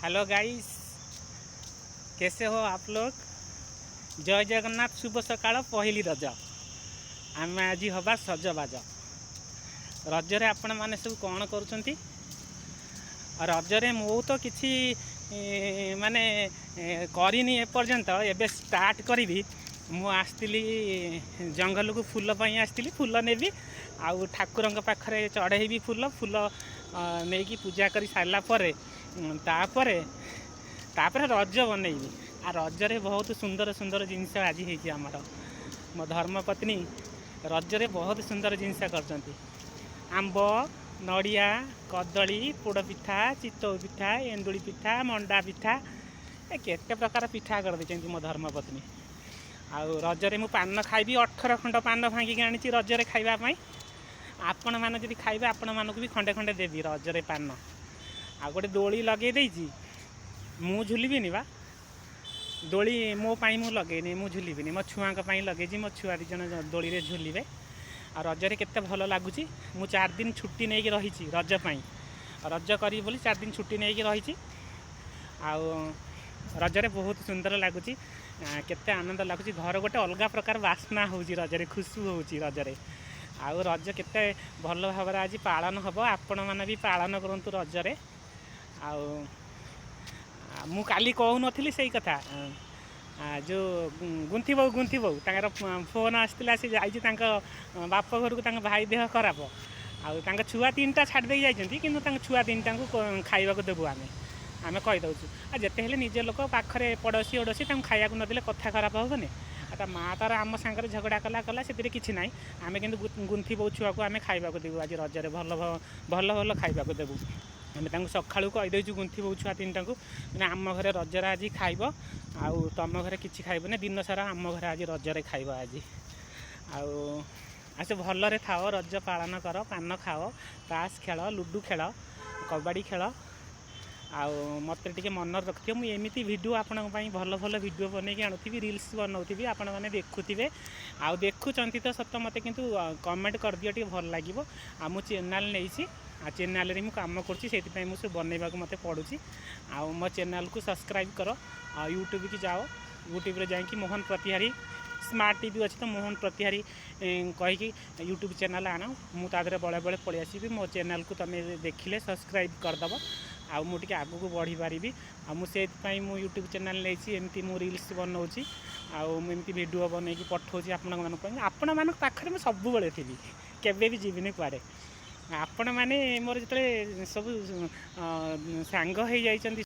Hello guys, कैसे हो आप लोग। जय जगन्नाथ। शुभ सकाळ। पहली रज आम आज हवा सजबाज। रजरे आपण मैंने सब कौन कर रजरे मु तो किसी माने करनी एपर्यंत एबे स्टार्ट करी। मु आसती जंगल को फूल आसती फूल नेबी आउ ठाकुर पाखे चढ़ेबी फूल फूल नहीं कि पूजा कर सारा तापर रज बनईबी। आ रजरे बहुत सुंदर सुंदर जिनस आज होमर मो धर्मपत्नी रजरे बहुत सुंदर जिनस कर आंब नड़िया कदली पोड़ पिठा चितौ पिठा एंदुली पिठा मंडा पिठा केते प्रकार पिठा कर देते मो धर्मपत्नी। आउ रजरे मु पान खाइबी 18 खंड पान भांगिक आनी रजरे खाइबापी। आपण मैंने जब खाइबे आपण मानक भी खंडे खंडे देवी रजरे पान। आ गोटे दोली लगे देइछि मु झुलिबिनी बा दोली मो पाई मु लगेनी मु झुलिबिनी मो छुआंक पाई लगेछि मो छुआ दी जन दोली रे झुलिबे। आ रजरे केते भल लागुछि। मु 4 दिन छुट्टी नहीं रही रज पाई रज करी बोली 4 दिन छुट्टी नहीं रही। आ रजरे बहुत सुंदर लगुच केते आनंद लगुच। घर गोटे अलग प्रकार बास्ना होउछि रजरे खुशबू होउछि रजरे। आउ रज केते भल भाव आज पालन हम आपण मैंने भी पालन करंतु रजरे। आउ मु काली कहू नथली सही कथा जो गुंथी बो तांकर फोन आसला सी जाइए बाप घर को भाई देह खराब आउ छुआ 3टा छाड़ दे जाइए कि छुआ 3टा को खाइबा देबू आमे कहीदे आ जिते निजे लोक पाखे पड़ोसी ओडोसी खाया नदेले कथा खराब हेनी। आ माँ तार आम सांगे झगड़ा कला से किसी ना आम कि गुंथी बो छुआ को आम खाइबा देबू आज रजरे भल भल भल खाइबा देबू। आम सकाळू कहीदेचु गुंथी बो छुआ 3टा को मैंने आम घरे रजरे आज खाइब आउ तुम घरे किसी खाइबने दिन सारा आम घरे आज रजरे खाइब आज। आस भलरे थाओ रज पालन कर पान खाओ ताश खेल लुडु खेल कबाड़ी खेल। आउ मत टे मन रखिए मुझे एमती भिडियो आपण भल भल भिडियो बनई आणुथी रिल्स बनाऊथी आपण मैंने देखुवे आउ देखुंत तो सत मत किंतु कमेंट कर दियो टे भल लगे। आ मु चैनल नहीं आ चैनल रे मु काम करती मुझे बनइबा को मत पड़ुची। आउ मो चैनल को सब्सक्राइब कर आ यूट्यूब की जाओ यूट्यूब रे जाइए मोहन प्रतिहारी स्मार्ट टीवी अच्छी तो मोहन प्रतिहारी कहीकि यूट्यूब चैनल आण मु तादरे बड़े बड़े पलि आसबि। मो चैनल को तुम देखिले सब्सक्राइब करदेव आउ मुझे आग को बढ़ी पारि मुझे मु यूट्यूब चैनल नहीं एमती मु रिल्स बनाऊँगी आमती भिडियो बनई पठाऊँगी आपण मान पाखे मुझे सब बड़े थी केवे भी जीविनी कुआड़े। आपण मैंने मोर जो सब सांग हो जाइछन्ति